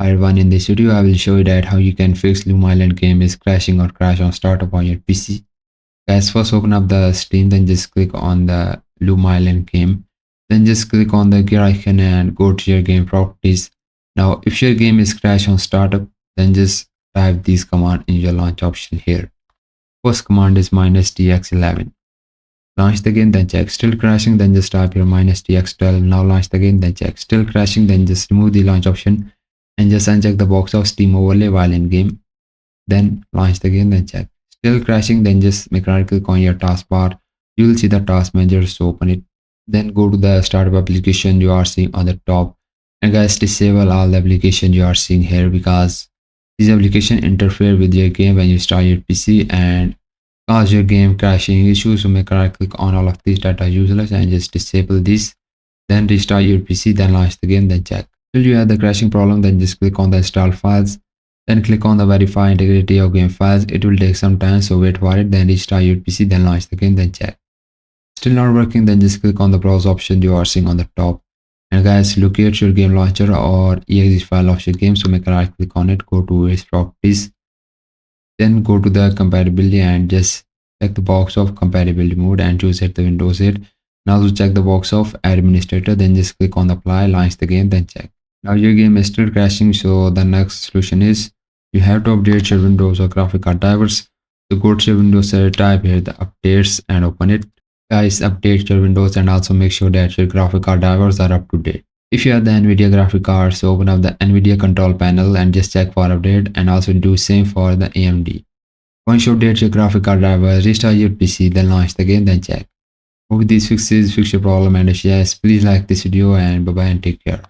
Hi everyone, in this video I will show you that how you can fix Luma Island game is crashing or crash on startup on your PC. Guys, first open up the Steam, then just click on the Luma Island game. Then just click on the gear icon and go to your game properties. Now if your game is crash on startup, then just type this command in your launch option here. First command is -tx11. Launch the game, then check still crashing, then just type your -tx12. Now launch the game, then check still crashing, then just remove the launch option and just uncheck the box of Steam overlay while in game. Then launch the game, then check still crashing, then just make right click on your taskbar. You will see the task manager, so open it. Then go to the startup application you are seeing on the top, and guys, disable all the application you are seeing here because these applications interfere with your game when you start your PC and cause your game crashing issues. So make right click on all of these that are useless and just disable this. Then restart your PC, then launch the game, then check. Till you have the crashing problem, then just click on the install files, then click on the verify integrity of game files. It will take some time, so wait for it. Then restart your PC, then launch the game, then check. Still not working, then just click on the browse option you are seeing on the top, and guys, locate your game launcher or exe file of your game. So make a right click on it, go to its properties, then go to the compatibility and just check the box of compatibility mode and choose it the Windows 8. Now to check the box of administrator, then just click on apply, launch the game, then check. Now your game is still crashing, so the next solution is you have to update your Windows or graphic card drivers. So go to your Windows, type here the updates and open it. Guys, update your Windows and also make sure that your graphic card drivers are up to date. If you have the NVIDIA graphic card, so open up the NVIDIA control panel and just check for update, and also do same for the AMD. Once you update your graphic card driver, restart your PC, then launch the game, then check. Hope these fixes fix your problem, and if yes, please like this video and bye bye and take care.